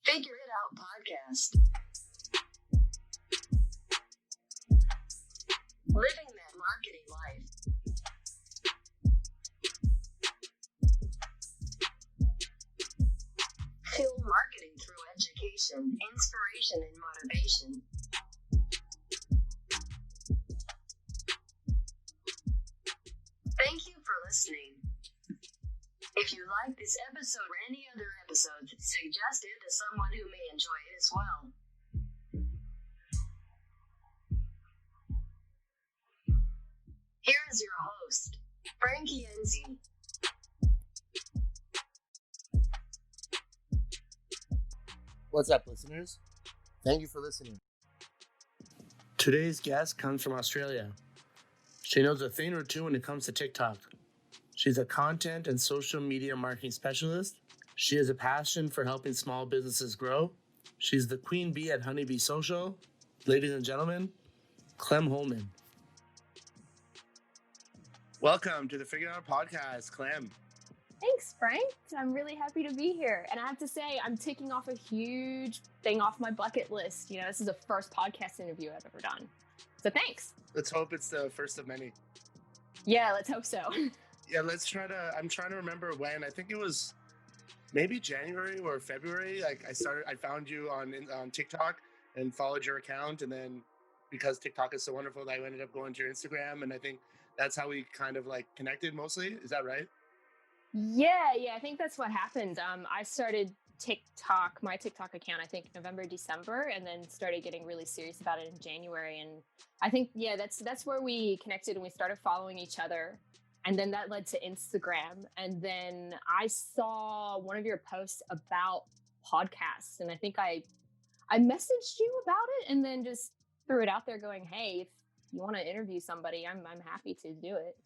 Figure It Out podcast. Living that marketing life. Fuel marketing through education, inspiration, and motivation. Thank you for listening. If you like this episode or any other episodes, suggest it to someone who may enjoy it as well. Here is your host, Frankie Enzi. What's up, listeners? Thank you for listening. Today's guest comes from Australia. She knows a thing or two when it comes to TikTok. She's a content and social media marketing specialist. She has a passion for helping small businesses grow. She's the queen bee at Honeybee Social. Ladies and gentlemen, Clem Holman. Welcome to the Figure Out podcast, Clem. Thanks, Frank. I'm really happy to be here. And I have to say, I'm ticking off a huge thing off my bucket list. You know, this is the first podcast interview I've ever done. So thanks. Let's hope it's the first of many. Yeah, let's hope so. Yeah, I'm trying to remember when. I think it was maybe January or February. I found you on TikTok and followed your account. And then because TikTok is so wonderful, I ended up going to your Instagram. And I think that's how we kind of like connected mostly. Is that right? Yeah, I think that's what happened. I started my TikTok account, I think November, December, and then started getting really serious about it in January. And I think, that's where we connected and we started following each other. And then that led to Instagram. And then I saw one of your posts about podcasts. And I think I messaged you about it and then just threw it out there going, hey, if you want to interview somebody, I'm happy to do it.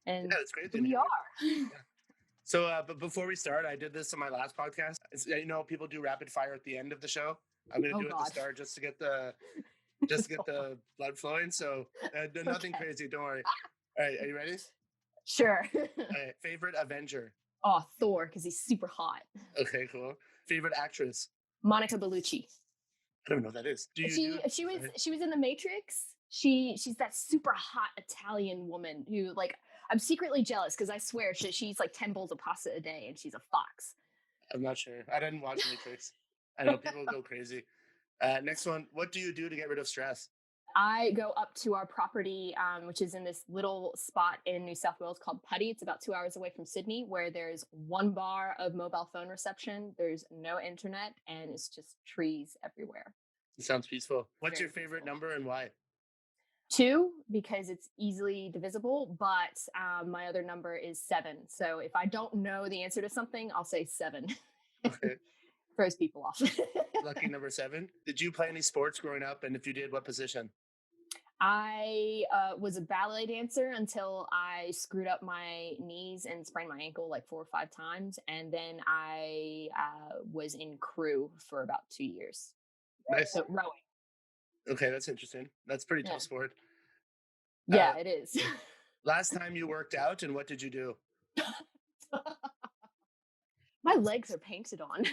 And yeah, it's great. We are. Yeah. So, but before we start, I did this on my last podcast. People do rapid fire at the end of the show. I'm going to do it at the start just to get the blood flowing. So, nothing crazy. Don't worry. All right, are you ready? Sure. All right, favorite Avenger? Oh, Thor, because he's super hot. Okay, cool. Favorite actress? Monica Bellucci. I don't know what that is. She was in The Matrix. She's that super hot Italian woman who, like, I'm secretly jealous because I swear she's like 10 bowls of pasta a day and she's a fox. I'm not sure. I didn't watch Matrix. I know people go crazy. Next one. What do you do to get rid of stress? I go up to our property, which is in this little spot in New South Wales called Putty. It's about 2 hours away from Sydney, where there's one bar of mobile phone reception. There's no internet, and it's just trees everywhere. It sounds peaceful. What's your favorite number and why? 2, because it's easily divisible, but my other number is 7. So if I don't know the answer to something, I'll say 7. Okay. Throws people off. Lucky number 7. Did you play any sports growing up? And if you did, what position? I was a ballet dancer until I screwed up my knees and sprained my ankle like 4 or 5 times. And then I was in crew for about 2 years. Nice. So rowing. Okay, that's interesting. That's pretty tough sport. Yeah, it is. Last time you worked out, and what did you do? My legs are painted on.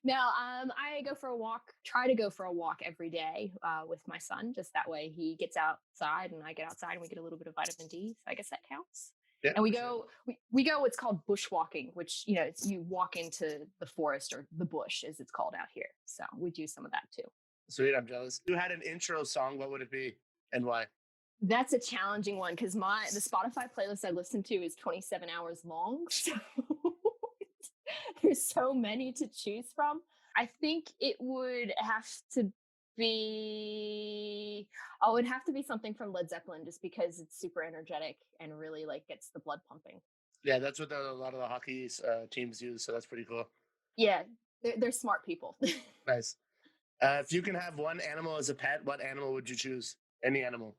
Now, I go for a walk, try to go for a walk every day with my son. Just that way he gets outside and I get outside and we get a little bit of vitamin D. So I guess that counts. Yeah, and we go what's called bushwalking, which, you walk into the forest or the bush as it's called out here. So we do some of that too. Sweet, I'm jealous. If you had an intro song, what would it be and why? That's a challenging one because the Spotify playlist I listen to is 27 hours long. So there's so many to choose from. I think it would have to be something from Led Zeppelin just because it's super energetic and really like gets the blood pumping. Yeah, that's what a lot of the hockey teams use. So that's pretty cool. Yeah, they're smart people. Nice. If you can have one animal as a pet, what animal would you choose? Any animal.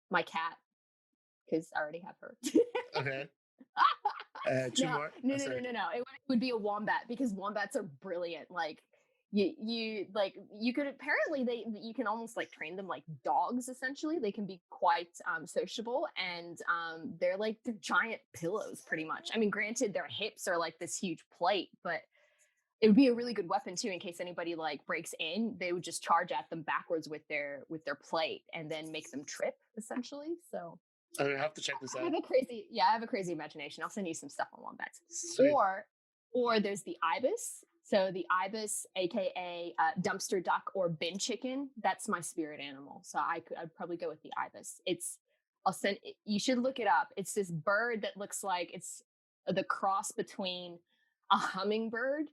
My cat, because I already have her. Okay. Two more? No. It would be a wombat because wombats are brilliant. Like you could apparently you can almost like train them like dogs. Essentially, they can be quite sociable, and they're giant pillows pretty much. I mean, granted, their hips are like this huge plate, but It would be a really good weapon too, in case anybody like breaks in. They would just charge at them backwards with their plate and then make them trip, essentially. So I have to check this I out. have a crazy, yeah, I have a crazy imagination. I'll send you some stuff on wombats. Sweet. Or there's the ibis. So the ibis, aka dumpster duck or bin chicken, that's my spirit animal. So I'd probably go with the ibis. I'll send. You should look it up. It's this bird that looks like it's the cross between a hummingbird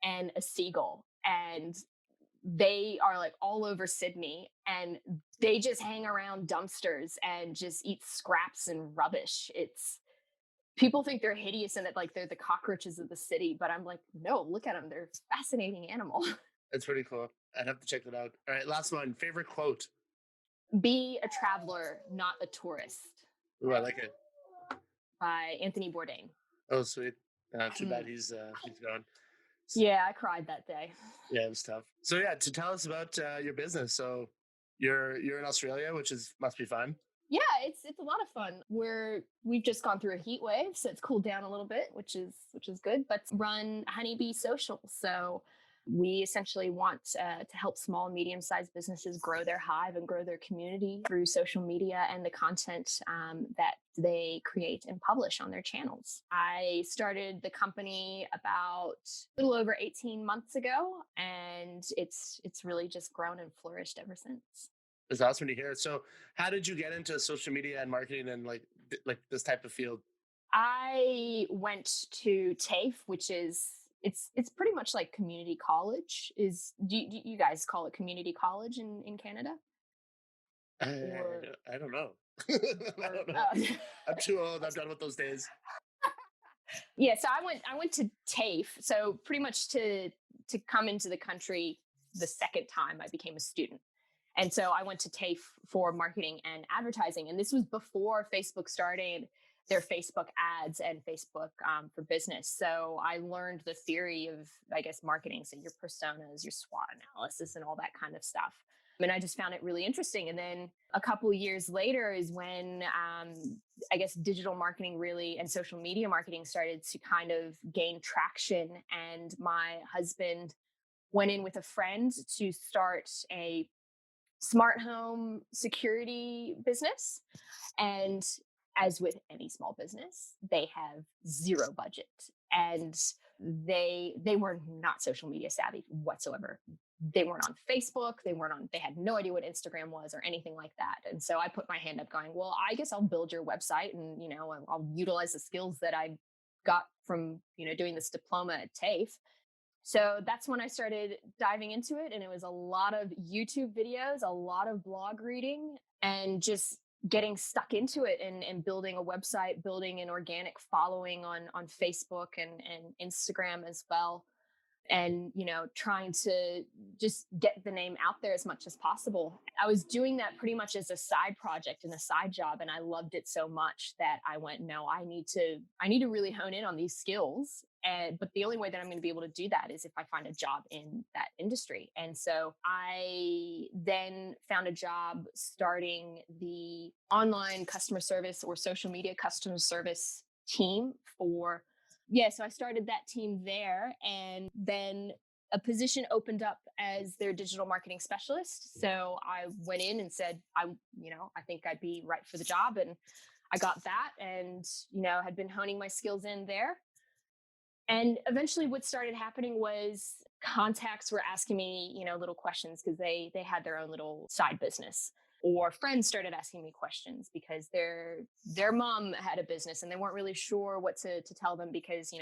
and a seagull, and they are like all over Sydney, and they just hang around dumpsters and just eat scraps and rubbish. It's People think they're hideous and that like they're the cockroaches of the city, but I'm like, no, look at them. They're a fascinating animal. That's pretty cool. I'd have to check that out. All right, last one. Favorite quote? Be a traveler, not a tourist, Ooh, I like it. by Anthony Bourdain. Oh, sweet. Too bad he's gone. Yeah, I cried that day. Yeah, it was tough. So yeah, to tell us about your business. So you're in Australia, which must be fun. Yeah, it's a lot of fun. We've just gone through a heat wave, so it's cooled down a little bit, which is good. But run Honeybee Social, so we essentially want to help small and medium-sized businesses grow their hive and grow their community through social media and the content that they create and publish on their channels. I started the company about a little over 18 months ago, and it's really just grown and flourished ever since. It's awesome to hear. So how did you get into social media and marketing and like this type of field? I went to TAFE, which is it's pretty much like community college. Do you guys call it community college in Canada? Or, I don't know. I don't know. I'm too old. I'm done with those days. Yeah, so I went to TAFE. So pretty much to come into the country the second time I became a student. And so I went to TAFE for marketing and advertising. And this was before Facebook started their Facebook ads and Facebook for business. So I learned the theory of, I guess, marketing. So your personas, your SWOT analysis, and all that kind of stuff. And I just found it really interesting. And then a couple of years later is when I guess digital marketing really and social media marketing started to kind of gain traction. And my husband went in with a friend to start a smart home security business. And as with any small business, they have zero budget, and they were not social media savvy whatsoever. They weren't on Facebook. They had no idea what Instagram was or anything like that. And so I put my hand up going, well, I guess I'll build your website, and, I'll utilize the skills that I got from, doing this diploma at TAFE. So that's when I started diving into it. And it was a lot of YouTube videos, a lot of blog reading, and just getting stuck into it and building a website, building an organic following on Facebook and Instagram as well. And, trying to just get the name out there as much as possible. I was doing that pretty much as a side project and a side job. And I loved it so much that I went, no, I need to really hone in on these skills. But the only way that I'm going to be able to do that is if I find a job in that industry. And so I then found a job starting the online customer service or social media customer service team so I started that team there, and then a position opened up as their digital marketing specialist. So I went in and said, I think I'd be right for the job. And I got that, and, had been honing my skills in there. And eventually what started happening was contacts were asking me, little questions because they had their own little side business. Or friends started asking me questions because their mom had a business and they weren't really sure what to tell them because,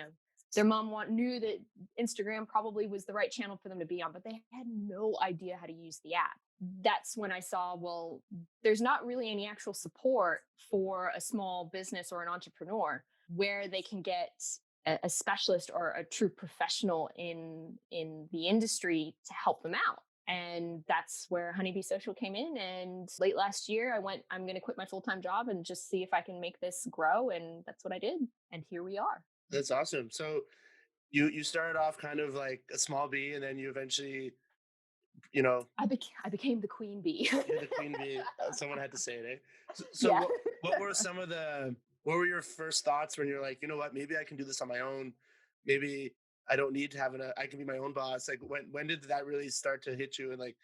their mom knew that Instagram probably was the right channel for them to be on, but they had no idea how to use the app. That's when I saw, well, there's not really any actual support for a small business or an entrepreneur where they can get a specialist or a true professional in the industry to help them out. And that's where Honeybee Social came in. And late last year, I'm going to quit my full-time job and just see if I can make this grow. And that's what I did. And here we are. That's awesome. So you started off kind of like a small bee, and then you eventually, I became the queen bee. You're the queen bee. Someone had to say it, eh? So Yeah. what were your first thoughts when you're like, you know what, maybe I can do this on my own. Maybe I don't need to have I can be my own boss. Like when did that really start to hit you and like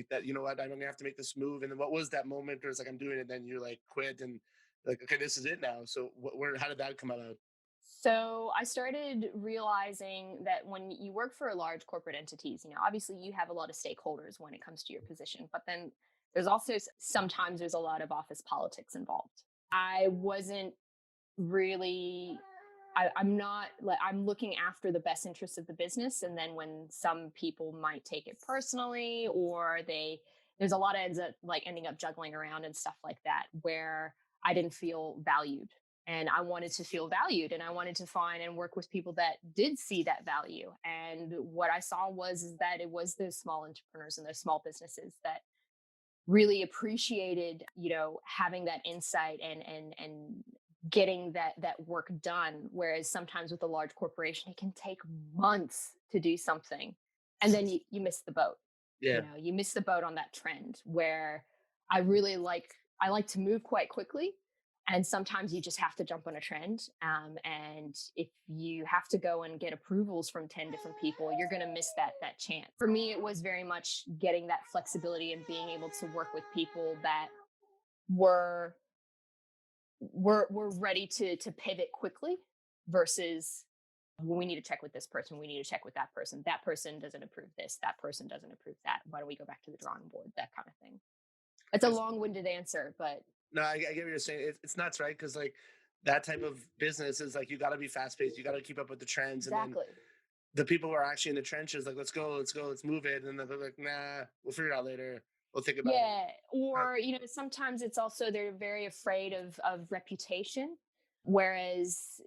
that, you know what, I'm gonna have to make this move. And then what was that moment where it's like I'm doing it, then you like quit and like, okay, this is it now. So how did that come about? So I started realizing that when you work for large corporate entities, obviously you have a lot of stakeholders when it comes to your position, but then there's also sometimes there's a lot of office politics involved. I wasn't really I'm not like I'm looking after the best interests of the business. And then when some people might take it personally, or there's a lot of ends up like ending up juggling around and stuff like that, where I didn't feel valued. And I wanted to feel valued, and I wanted to find and work with people that did see that value. And what I saw was is that it was those small entrepreneurs and those small businesses that really appreciated, having that insight and getting that work done. Whereas sometimes with a large corporation, it can take months to do something, and then you miss the boat. Yeah. You miss the boat on that trend. Where I like to move quite quickly, and sometimes you just have to jump on a trend. And if you have to go and get approvals from 10 different people, you're going to miss that chance. For me, it was very much getting that flexibility and being able to work with people that were ready to pivot quickly, versus, well, we need to check with this person, we need to check with that person doesn't approve this, that person doesn't approve that, why don't we go back to the drawing board, that kind of thing. It's a long-winded answer, but No, I get what you're saying. It's nuts, right? Because like that type of business is like you got to be fast paced. You got to keep up with the trends, and then exactly. the people who are actually in the trenches, like let's go, let's move it, and then they're like, nah, we'll figure it out later. We'll think about it. Yeah, or sometimes it's also they're very afraid of reputation, whereas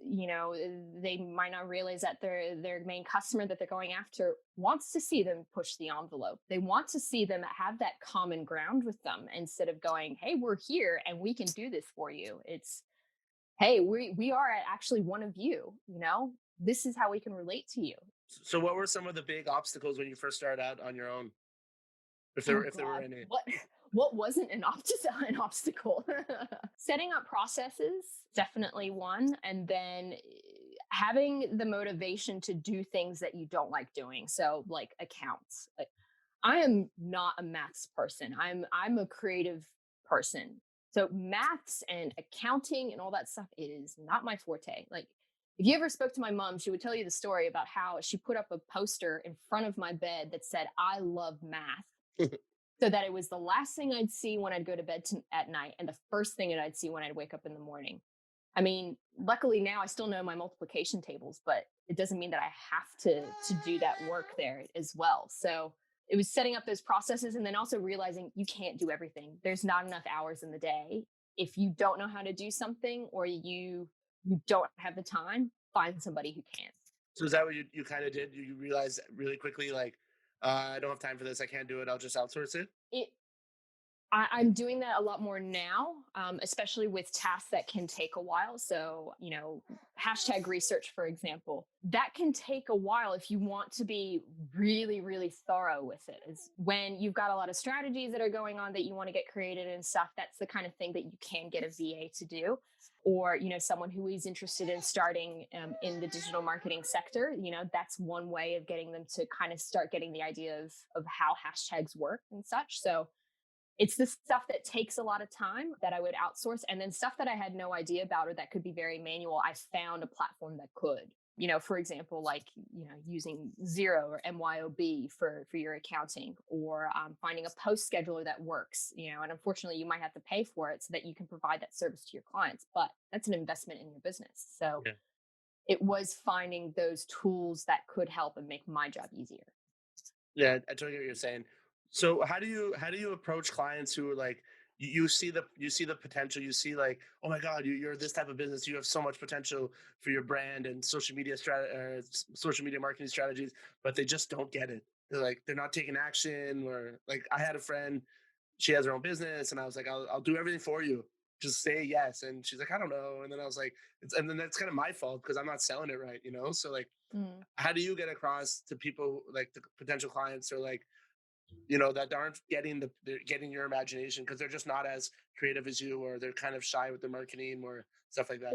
they might not realize that their main customer that they're going after wants to see them push the envelope. They want to see them have that common ground with them, instead of going, "Hey, we're here and we can do this for you." It's, "Hey, we are actually one of you. This is how we can relate to you." So, what were some of the big obstacles when you first started out on your own, Oh if there were God, any? what wasn't an obstacle? Setting up processes, definitely one, and then having the motivation to do things that you don't like doing. So like accounts. Like, I am not a maths person. I'm a creative person. So maths and accounting and all that stuff, it is not my forte. Like, if you ever spoke to my mom, she would tell you the story about how she put up a poster in front of my bed that said, "I love math." So that it was the last thing I'd see when I'd go to bed at night, and the first thing that I'd see when I'd wake up in the morning. I mean, luckily now I still know my multiplication tables, but it doesn't mean that I have to do that work there as well. So it was setting up those processes, and then also realizing you can't do everything. There's not enough hours in the day. If you don't know how to do something, or you don't have the time, find somebody who can. So, is that what you kind of did? You realized really quickly, like, I don't have time for this. I can't do it. I'll just outsource it. It I'm doing that a lot more now, especially with tasks that can take a while. So, hashtag research, for example, that can take a while if you want to be really, really thorough with it. Is when you've got a lot of strategies that are going on that you want to get created and stuff. That's the kind of thing that you can get a VA to do, or someone who is interested in starting in the digital marketing sector. That's one way of getting them to kind of start getting the idea of how hashtags work and such. So it's the stuff that takes a lot of time that I would outsource. And then stuff that I had no idea about, or that could be very manual, I found a platform that could. For example, like, using Zero or MYOB for your accounting, or finding a post scheduler that works, and unfortunately you might have to pay for it so that you can provide that service to your clients, but that's an investment in your business. So Yeah. it was finding those tools that could help and make my job easier. Yeah, I totally get what you're saying. So how do you approach clients who are like you see the potential, you see like, oh my god, you're this type of business, you have so much potential for your brand and social media marketing strategies, but they just don't get it. They're not taking action. Or like I had a friend, she has her own business, and I was like, I'll do everything for you. Just say yes. And she's like, I don't know. And then I was like, and then that's kind of my fault because I'm not selling it right, So like, Mm. how do you get across to people, like the potential clients, or like that aren't they're getting your imagination because they're just not as creative as you, or they're kind of shy with their marketing or stuff like that.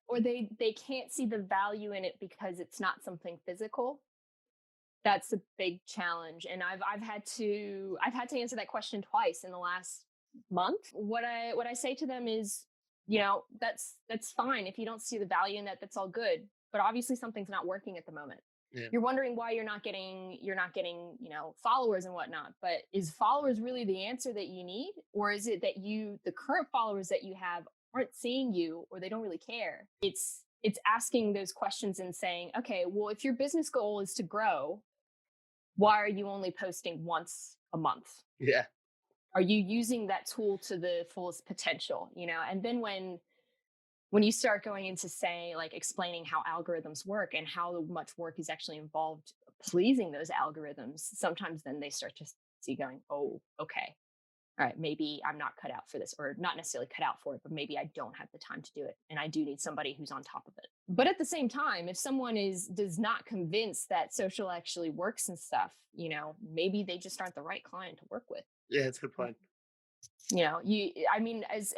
Or they can't see the value in it because it's not something physical. That's a big challenge, and I've had to answer that question twice in the last month. What I say to them is, that's fine. If you don't see the value in that, that's all good. But obviously something's not working at the moment. Yeah. You're wondering why you're not getting followers and whatnot. But is followers really the answer that you need? Or is it that the current followers that you have aren't seeing you, or they don't really care? It's asking those questions and saying, okay, well, if your business goal is to grow, why are you only posting once a month? Yeah. Are you using that tool to the fullest potential? And then when you start going into, say, like explaining how algorithms work and how much work is actually involved pleasing those algorithms, sometimes then they start to see going, oh, okay, all right, maybe I'm not cut out for this, or not necessarily cut out for it, but maybe I don't have the time to do it. And I do need somebody who's on top of it. But at the same time, if someone does not convince that social actually works and stuff, maybe they just aren't the right client to work with. Yeah, it's a good point. As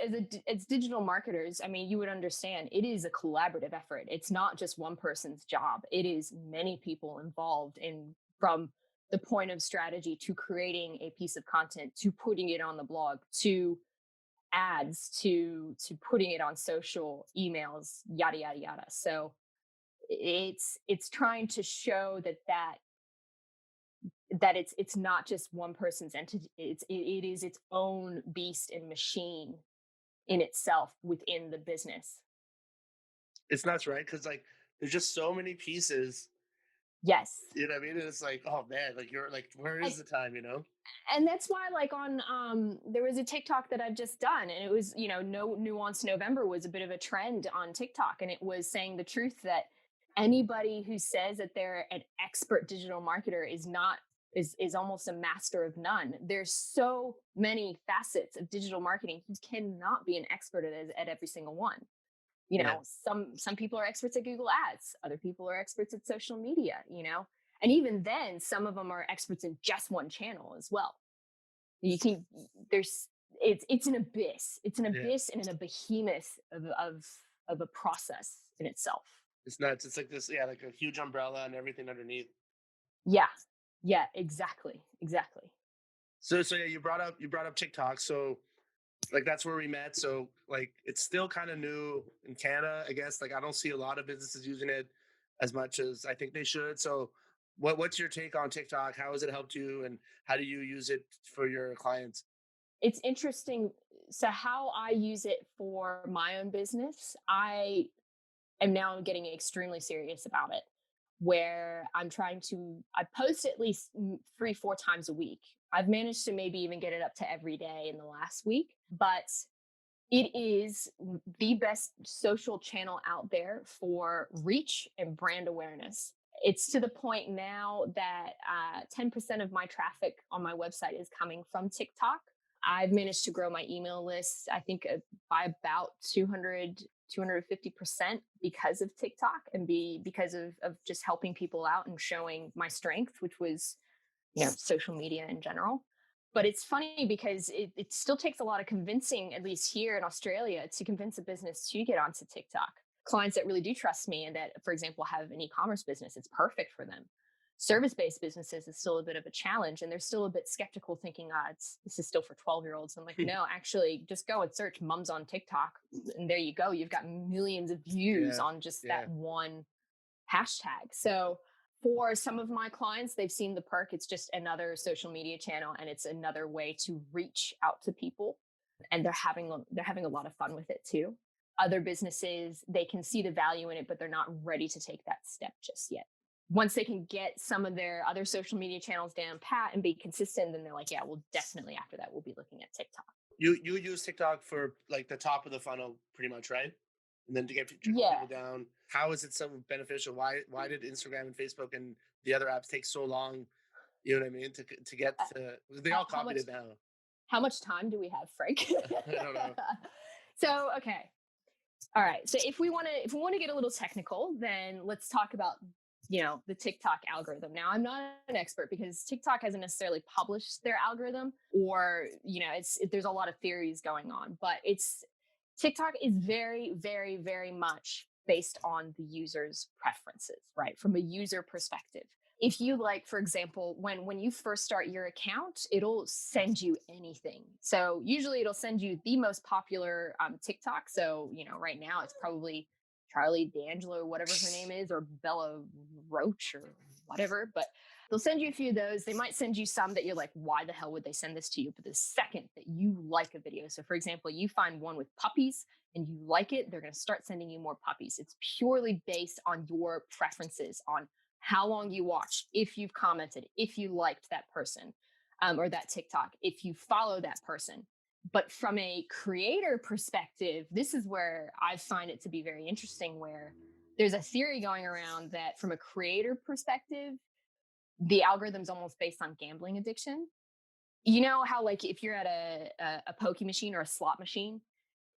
digital marketers, you would understand it is a collaborative effort. It's not just one person's job. It is many people involved from the point of strategy to creating a piece of content, to putting it on the blog, to ads, to putting it on social, emails, yada, yada, yada. So it's trying to show that it's not just one person's entity. It is its own beast and machine in itself within the business. It's nuts, right? Because like there's just so many pieces. Yes. You know what I mean? And it's like, oh man, like you're like, where is the time, And that's why, like, on there was a TikTok that I've just done, and it was, No Nuance November was a bit of a trend on TikTok, and it was saying the truth that anybody who says that they're an expert digital marketer is almost a master of none. There's so many facets of digital marketing. You cannot be an expert at every single one. Yeah. Some people are experts at Google Ads, other people are experts at social media, and even then some of them are experts in just one channel as well. It's an abyss. It's an abyss and a behemoth of a process in itself. It's nuts. It's like this, like a huge umbrella and everything underneath. Yeah, exactly. So yeah, you brought up TikTok. So like that's where we met. So like it's still kind of new in Canada, I guess. Like I don't see a lot of businesses using it as much as I think they should. So what's your take on TikTok? How has it helped you, and how do you use it for your clients? It's interesting. So how I use it for my own business, I am now getting extremely serious about it, where I post at least 3-4 times a week. I've managed to maybe even get it up to every day in the last week, but it is the best social channel out there for reach and brand awareness. It's to the point now that 10% of my traffic on my website is coming from TikTok. I've managed to grow my email list, I think, by about 250% because of TikTok, and because of just helping people out and showing my strength, which was, social media in general. But it's funny because it still takes a lot of convincing, at least here in Australia, to convince a business to get onto TikTok. Clients that really do trust me and that, for example, have an e-commerce business, it's perfect for them. Service-based businesses is still a bit of a challenge, and they're still a bit skeptical, thinking, this is still for 12-year-olds. I'm like, no, actually, just go and search "mums on TikTok," and there you go. You've got millions of views on just that one hashtag. So for some of my clients, they've seen the perk. It's just another social media channel, and it's another way to reach out to people, and they're having a lot of fun with it too. Other businesses, they can see the value in it, but they're not ready to take that step just yet. Once they can get some of their other social media channels down pat and be consistent, then they're like, yeah, well, definitely after that, we'll be looking at TikTok. You use TikTok for like the top of the funnel pretty much, right? And then to get people down. How is it so beneficial? Why did Instagram and Facebook and the other apps take so long? You know what I mean? To get to, they all copied it now. How much time do we have, Frank? I don't know. So, okay. All right. So if we want to get a little technical, then let's talk about the TikTok algorithm. Now, I'm not an expert because TikTok hasn't necessarily published their algorithm, or there's a lot of theories going on, but TikTok is very, very, very much based on the user's preferences, right? From a user perspective. If you like, for example, when you first start your account, it'll send you anything. So usually it'll send you the most popular TikTok. So, right now it's probably Charlie D'Angelo, whatever her name is, or Bella Roach or whatever. But they'll send you a few of those. They might send you some that you're like, why the hell would they send this to you? But the second that you like a video, so for example, you find one with puppies and you like it, they're going to start sending you more puppies. It's purely based on your preferences, on how long you watched, if you've commented, if you liked that person or that TikTok, if you follow that person. But from a creator perspective, this is where I find it to be very interesting, where there's a theory going around that from a creator perspective, the algorithm's almost based on gambling addiction. You know how, like, if you're at a poke machine or a slot machine,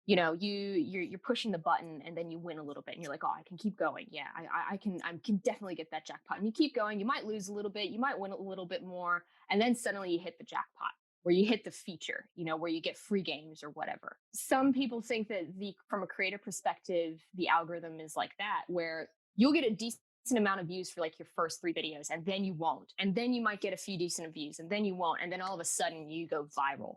you're pushing the button and then you win a little bit and you're like, oh, I can keep going. Yeah, I can definitely get that jackpot. And you keep going. You might lose a little bit. You might win a little bit more. And then suddenly you hit the jackpot, where you hit the feature, where you get free games or whatever. Some people think that from a creator perspective, the algorithm is like that, where you'll get a decent amount of views for like your first 3 videos, and then you won't. And then you might get a few decent views, and then you won't. And then all of a sudden you go viral.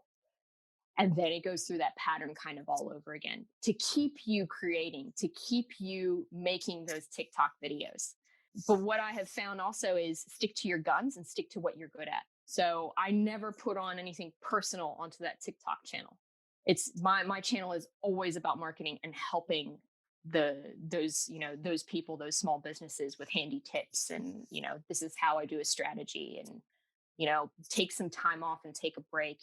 And then it goes through that pattern kind of all over again to keep you creating, to keep you making those TikTok videos. But what I have found also is stick to your guns and stick to what you're good at. So I never put on anything personal onto that TikTok channel. It's my channel is always about marketing and helping those people, those small businesses, with handy tips. And, this is how I do a strategy, and, take some time off and take a break,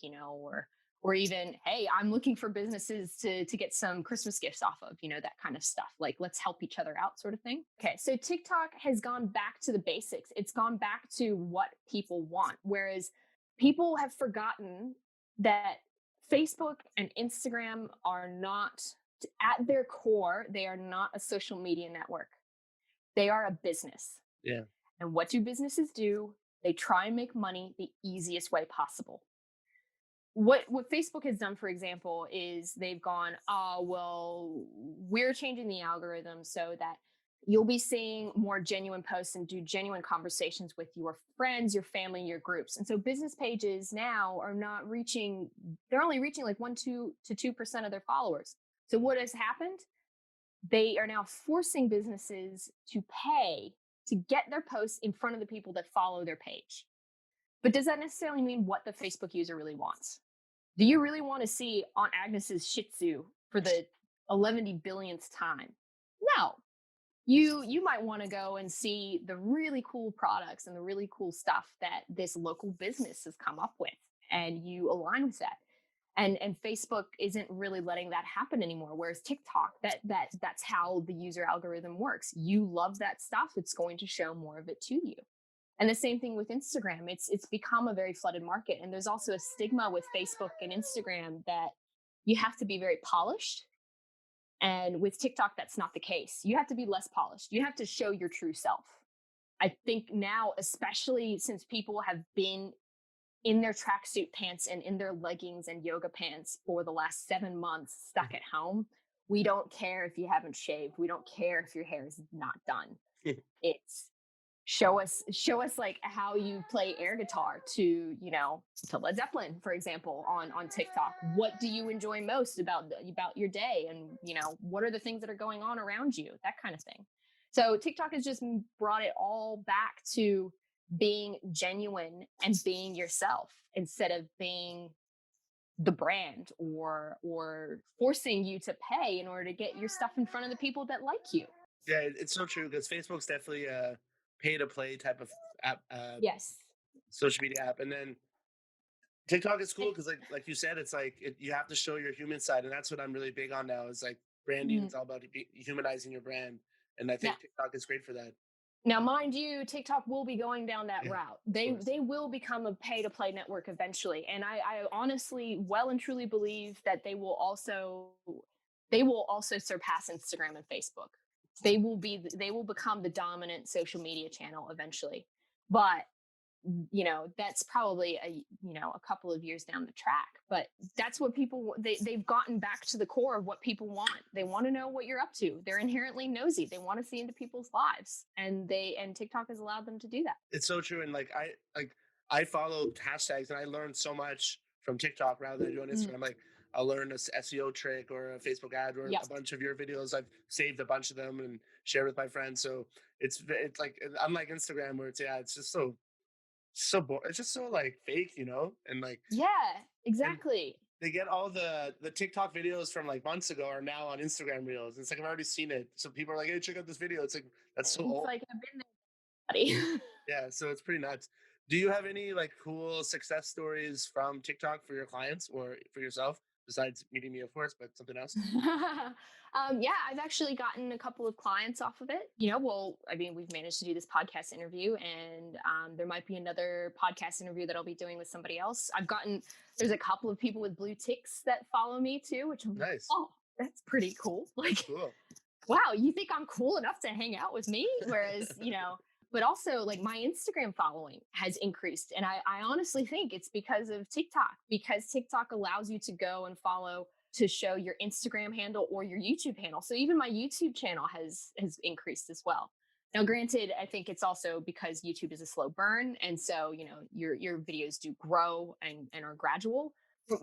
or even, hey, I'm looking for businesses to get some Christmas gifts off of, that kind of stuff. Like, let's help each other out, sort of thing. Okay, so TikTok has gone back to the basics. It's gone back to what people want, whereas people have forgotten that Facebook and Instagram are not, at their core, they are not a social media network. They are a business. Yeah. And what do businesses do? They try and make money the easiest way possible. What Facebook has done, for example, is they've gone, oh, well, we're changing the algorithm so that you'll be seeing more genuine posts and do genuine conversations with your friends, your family, your groups. And so business pages now are not reaching, they're only reaching like 1, 2 to 2% of their followers. So what has happened? They are now forcing businesses to pay to get their posts in front of the people that follow their page. But does that necessarily mean what the Facebook user really wants? Do you really want to see Aunt Agnes's Shih Tzu for the 11 billionth time? No. You might want to go and see the really cool products and the really cool stuff that this local business has come up with, and you align with that. And Facebook isn't really letting that happen anymore. Whereas TikTok, that's how the user algorithm works. You love that stuff, it's going to show more of it to you. And the same thing with Instagram. It's become a very flooded market. And there's also a stigma with Facebook and Instagram that you have to be very polished. And with TikTok, that's not the case. You have to be less polished. You have to show your true self. I think now, especially since people have been in their tracksuit pants and in their leggings and yoga pants for the last 7 months, stuck at home, we don't care if you haven't shaved. We don't care if your hair is not done. It's show us like how you play air guitar to Led Zeppelin, for example, on TikTok. What do you enjoy most about your day, and what are the things that are going on around you, that kind of thing. So TikTok has just brought it all back to being genuine and being yourself, instead of being the brand or forcing you to pay in order to get your stuff in front of the people that like you. Yeah, it's so true, because Facebook's definitely a pay-to-play type of app, Yes. social media app. And then TikTok is cool because, like you said, it's like you have to show your human side, and that's what I'm really big on now. Is like branding. It's all about humanizing your brand, and I think TikTok is great for that. Now, mind you, TikTok will be going down that route. They will become a pay-to-play network eventually, and I honestly, well and truly believe that they will also surpass Instagram and Facebook. They will become the dominant social media channel eventually. But that's probably a couple of years down the track, but that's what they've gotten back to the core of what people want. They want to know what you're up to. They're inherently nosy. They want to see into people's lives, and TikTok has allowed them to do that. It's so true. And I follow hashtags, and I learned so much from TikTok rather than doing Instagram. Like, I'll learn a SEO trick or a Facebook ad or a bunch of your videos. I've saved a bunch of them and shared with my friends. So it's like, unlike Instagram where it's just so it's just so like fake, and like, yeah, exactly. They get all the TikTok videos from like months ago are now on Instagram Reels. It's like, I've already seen it. So people are like, hey, check out this video. It's like, that's so old. Like, I've been there, buddy. Yeah, so it's pretty nuts. Do you have any like cool success stories from TikTok for your clients or for yourself, besides meeting me, of course, but something else? Yeah, I've actually gotten a couple of clients off of it. We've managed to do this podcast interview, and there might be another podcast interview that I'll be doing with somebody else. There's a couple of people with blue ticks that follow me too, which I'm nice. Like, oh, that's pretty cool. Like, cool. Wow, you think I'm cool enough to hang out with me? Whereas, but also like my Instagram following has increased. And I honestly think it's because of TikTok, because TikTok allows you to go and follow to show your Instagram handle or your YouTube handle. So even my YouTube channel has increased as well. Now, granted, I think it's also because YouTube is a slow burn. And so, your videos do grow and are gradual.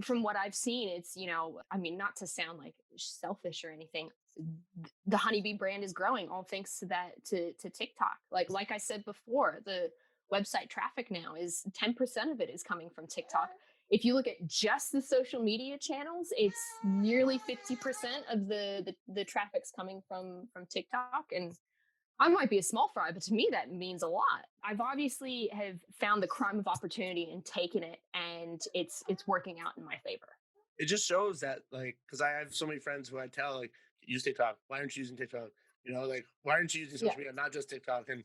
From what I've seen, it's, not to sound like selfish or anything, the Honeybee brand is growing all thanks to to TikTok. Like I said before, the website traffic now is 10% of it is coming from TikTok. If you look at just the social media channels, it's nearly 50% of the traffic's coming from TikTok. And I might be a small fry, but to me that means a lot. I've obviously have found the crime of opportunity and taken it, and it's working out in my favor. It just shows that, like, because I have so many friends who I tell, like, use TikTok. Why aren't you using TikTok? Like, why aren't you using social media, not just TikTok? And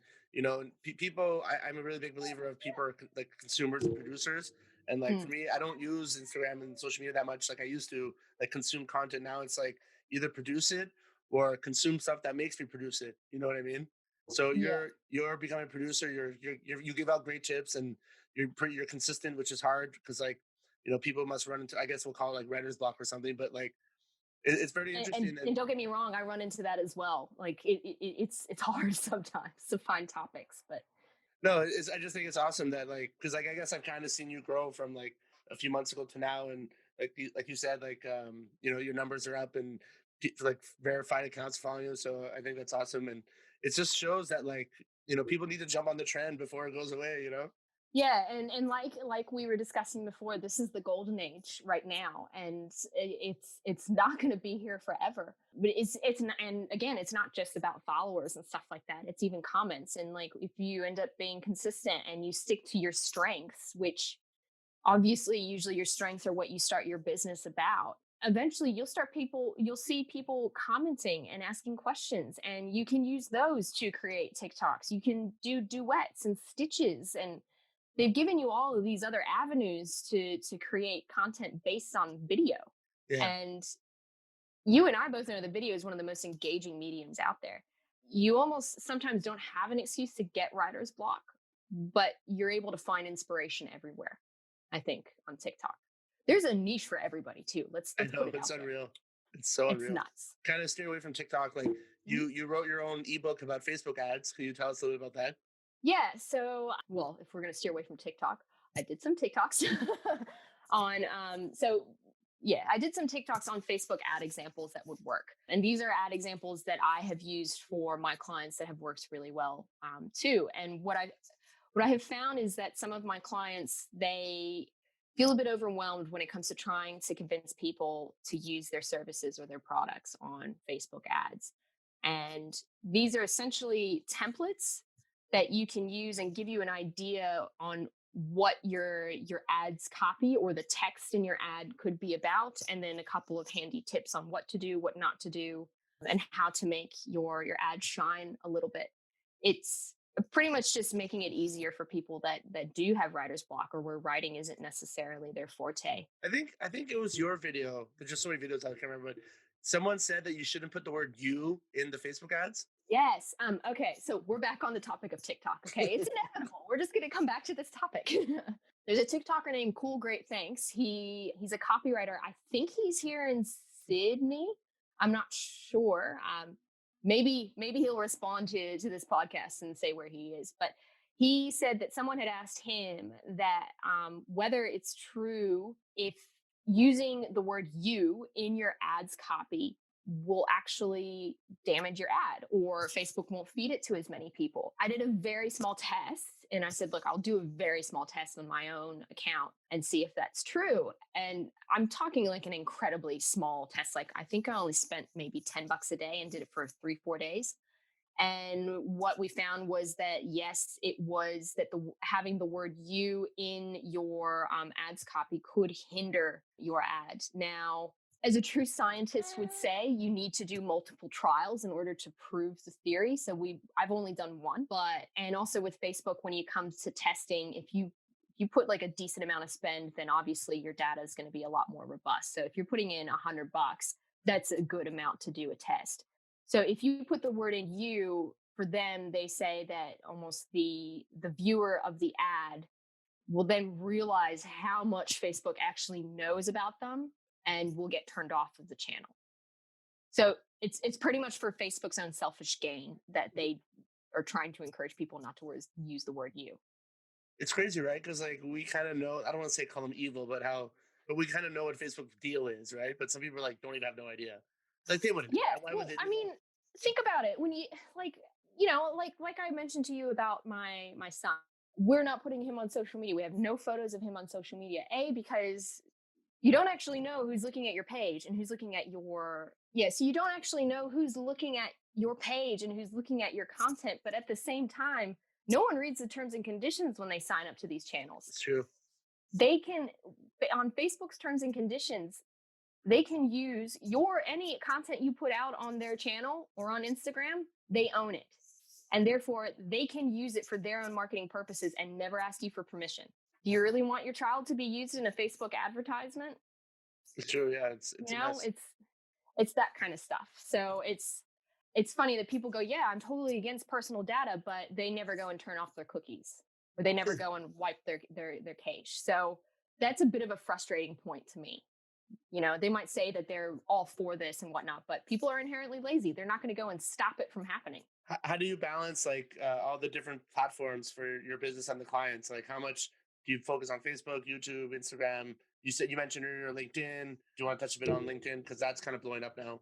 people. I'm a really big believer of people are like consumers and producers. And like for me, I don't use Instagram and social media that much like I used to. Like, consume content now. It's like either produce it or consume stuff that makes me produce it. You know what I mean? So you're becoming a producer. You give out great tips, and you're consistent, which is hard because like people must run into, I guess we'll call it like writer's block or something, but like it's very interesting. And don't get me wrong, I run into that as well. Like it's hard sometimes to find topics, but no, I just think it's awesome that like, because like I guess I've kind of seen you grow from like a few months ago to now, and like you said, like your numbers are up and like verified accounts following you. So I think that's awesome, and it just shows that like people need to jump on the trend before it goes away. Yeah, and like we were discussing before, this is the golden age right now, and it's not going to be here forever. But and again, it's not just about followers and stuff like that. It's even comments, and like if you end up being consistent and you stick to your strengths, which obviously usually your strengths are what you start your business about. Eventually, you'll see people commenting and asking questions, and you can use those to create TikToks. You can do duets and stitches, and they've given you all of these other avenues to create content based on video. Yeah. And you and I both know the video is one of the most engaging mediums out there. You almost sometimes don't have an excuse to get writer's block, but you're able to find inspiration everywhere, I think, on TikTok. There's a niche for everybody too. Let's I know, put it it's out unreal. There. It's so unreal. It's nuts. Kind of steer away from TikTok. Like you wrote your own ebook about Facebook ads. Can you tell us a little bit about that? Yeah. So, well, if we're going to steer away from TikTok, I did some TikToks on, I did some TikToks on Facebook ad examples that would work. And these are ad examples that I have used for my clients that have worked really well too. And what I have found is that some of my clients, they feel a bit overwhelmed when it comes to trying to convince people to use their services or their products on Facebook ads. And these are essentially templates that you can use and give you an idea on what your ads copy or the text in your ad could be about, and then a couple of handy tips on what to do, what not to do, and how to make your ad shine a little bit. It's pretty much just making it easier for people that do have writer's block or where writing isn't necessarily their forte. I think it was your video. There's just so many videos I can't remember, but Someone said that you shouldn't put the word "you" in the Facebook ads. Yes. Okay. So we're back on the topic of TikTok. Okay. It's inevitable. We're just going to come back to this topic. There's a TikToker named Cool Great Thanks. He's a copywriter. I think he's here in Sydney. I'm not sure. Maybe he'll respond to this podcast and say where he is. But he said that someone had asked him that whether it's true if using the word "you" in your ads copy will actually damage your ad, or Facebook won't feed it to as many people. I did a very small test and I said, look, I'll do a very small test on my own account and see if that's true. And I'm talking like an incredibly small test. Like I think I only spent maybe $10 a day and did it for 3-4 days. And what we found was that, yes, it was that having the word "you" in your ads copy could hinder your ad. Now, as a true scientist would say, you need to do multiple trials in order to prove the theory. So I've only done one, and also with Facebook, when you come to testing, if you put like a decent amount of spend, then obviously your data is going to be a lot more robust. So if you're putting in $100, that's a good amount to do a test. So if you put the word in "you," for them, they say that almost the viewer of the ad will then realize how much Facebook actually knows about them and will get turned off of the channel. So it's pretty much for Facebook's own selfish gain that they are trying to encourage people not to use the word "you." It's crazy, right? Because like we kind of know. I don't want to say call them evil, but we kind of know what Facebook's deal is, right? But some people like don't even have no idea. Like they wouldn't do Yeah, that. Why would well, they? I mean, think about it. When you like I mentioned to you about my son, we're not putting him on social media. We have no photos of him on social media. Because you don't actually know who's looking at your page and who's looking at so you don't actually know who's looking at your page and who's looking at your content. But at the same time, no one reads the terms and conditions when they sign up to these channels. It's true. They can, on Facebook's terms and conditions, they can use any content you put out on their channel or on Instagram. They own it. And therefore, they can use it for their own marketing purposes and never ask you for permission. Do you really want your child to be used in a Facebook advertisement? It's true. Yeah, it's a mess. It's that kind of stuff. So it's funny that people go, yeah, I'm totally against personal data, but they never go and turn off their cookies, or they never go and wipe their cache. So that's a bit of a frustrating point to me. They might say that they're all for this and whatnot, but people are inherently lazy. They're not going to go and stop it from happening. How do you balance like all the different platforms for your business and the clients? Like how much do you focus on Facebook, YouTube, Instagram? You mentioned earlier LinkedIn. Do you want to touch a bit on LinkedIn? Because that's kind of blowing up now.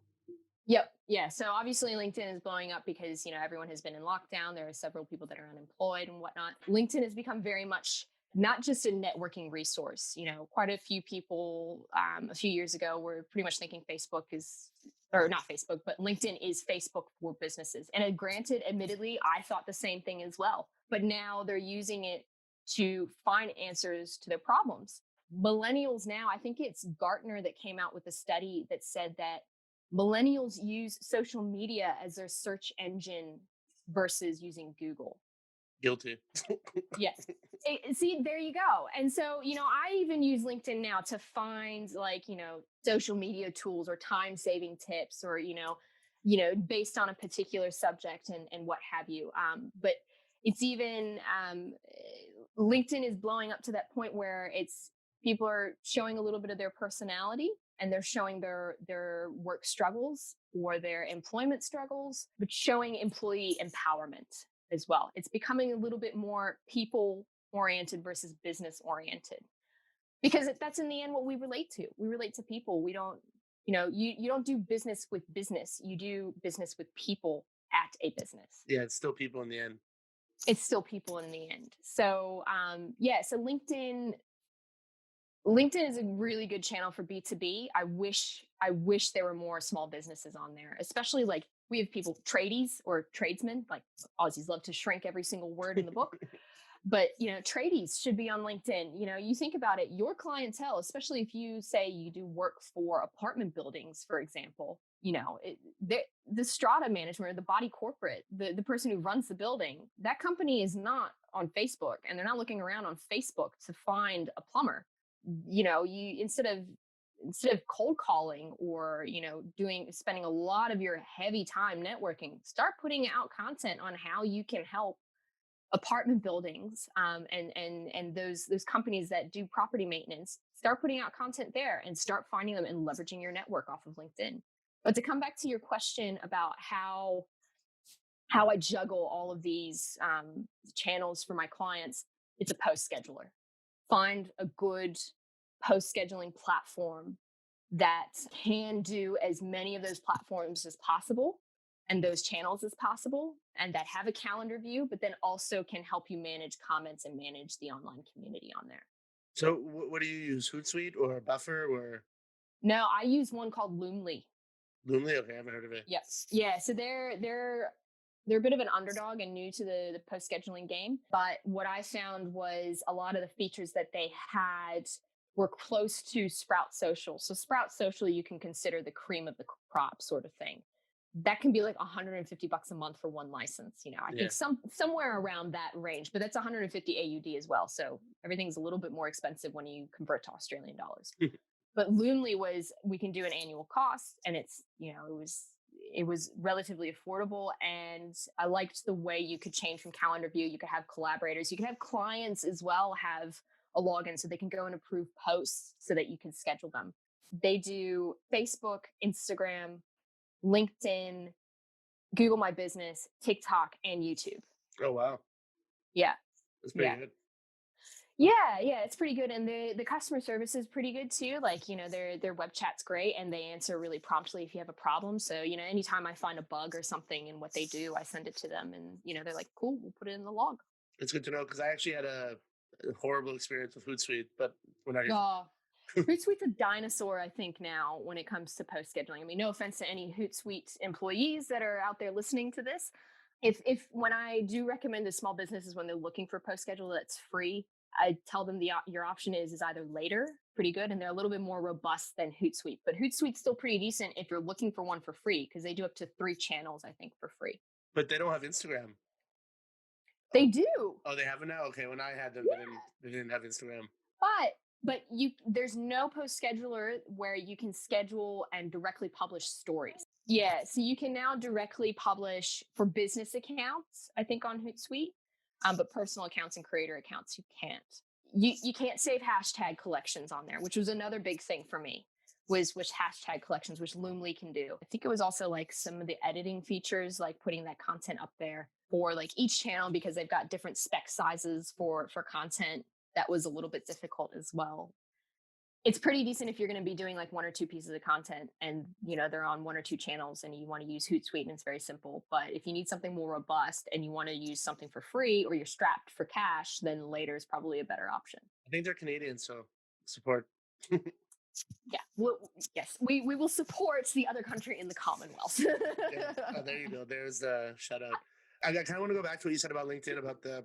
Yep. Yeah. So obviously LinkedIn is blowing up because, everyone has been in lockdown. There are several people that are unemployed and whatnot. LinkedIn has become very much not just a networking resource. Quite a few people a few years ago were pretty much thinking not Facebook, but LinkedIn is Facebook for businesses. And granted, admittedly, I thought the same thing as well. But now they're using it to find answers to their problems. Millennials now, I think it's Gartner that came out with a study that said that millennials use social media as their search engine versus using Google. Guilty. Yes. See, there you go. And so, I even use LinkedIn now to find social media tools or time-saving tips or, based on a particular subject and what have you. But it's even LinkedIn is blowing up to that point where people are showing a little bit of their personality and they're showing their work struggles or their employment struggles, but showing employee empowerment as well. It's becoming a little bit more people oriented versus business oriented, because that's in the end what we relate to. We relate to people. We don't, you don't do business with business. You do business with people at a business. Yeah, it's still people in the end. It's still people in the end. So, so LinkedIn is a really good channel for B2B. I wish there were more small businesses on there, especially like we have people, tradies or tradesmen, like Aussies love to shrink every single word in the book. But, tradies should be on LinkedIn. You think about it, your clientele, especially if you say you do work for apartment buildings, for example, the strata management, the body corporate, the person who runs the building, that company is not on Facebook and they're not looking around on Facebook to find a plumber. You instead of instead of cold calling or, spending a lot of your heavy time networking, start putting out content on how you can help apartment buildings, and those companies that do property maintenance. Start putting out content there and start finding them and leveraging your network off of LinkedIn. But to come back to your question about how I juggle all of these channels for my clients, it's a post scheduler. Find a good post scheduling platform that can do as many of those platforms as possible and those channels as possible, and that have a calendar view, but then also can help you manage comments and manage the online community on there. So what do you use? Hootsuite or Buffer or No, I use one called Loomly. Loomly? Okay, I haven't heard of it. Yes. Yeah. So they're a bit of an underdog and new to the post scheduling game. But what I found was a lot of the features that they had were close to Sprout Social. So Sprout Social, you can consider the cream of the crop sort of thing. That can be like $150 a month for one license. I think somewhere around that range, but that's 150 AUD as well. So everything's a little bit more expensive when you convert to Australian dollars. But Loomly we can do an annual cost, and it's, it was relatively affordable. And I liked the way you could change from calendar view. You could have collaborators, you could have clients as well, have a login so they can go and approve posts so that you can schedule them. They do Facebook, Instagram, LinkedIn, Google My Business, TikTok, and YouTube. Oh, wow. Yeah. That's pretty good. Yeah, it's pretty good. And the customer service is pretty good too. Like, their web chat's great and they answer really promptly if you have a problem. So, anytime I find a bug or something in what they do, I send it to them and, they're like, cool, we'll put it in the log. It's good to know because I actually had a horrible experience with Hootsuite, but we're not here. Hootsuite's a dinosaur, I think, now when it comes to post scheduling. I mean, no offense to any Hootsuite employees that are out there listening to this. If when I do recommend to small businesses when they're looking for post schedule that's free, I tell them your option is either Later, pretty good, and they're a little bit more robust than Hootsuite. But Hootsuite's still pretty decent if you're looking for one for free, because they do up to 3 channels, I think, for free. But they don't have Instagram. They do. Oh, they have it now? Okay, when I had them, they didn't have Instagram. But there's no post scheduler where you can schedule and directly publish stories. Yeah, so you can now directly publish for business accounts, I think, on Hootsuite, but personal accounts and creator accounts, you can't. You can't save hashtag collections on there, which was another big thing for me, was which hashtag collections, which Loomly can do. I think it was also like some of the editing features, like putting that content up there for like each channel, because they've got different spec sizes for content. That was a little bit difficult as well. It's pretty decent if you're going to be doing like 1 or 2 pieces of content and, they're on 1 or 2 channels and you want to use Hootsuite and it's very simple. But if you need something more robust and you want to use something for free or you're strapped for cash, then Later is probably a better option. I think they're Canadian, so support. Yeah. Yes, we will support the other country in the Commonwealth. Yeah. Oh, there you go. There's the shout out. I kind of want to go back to what you said about LinkedIn, about the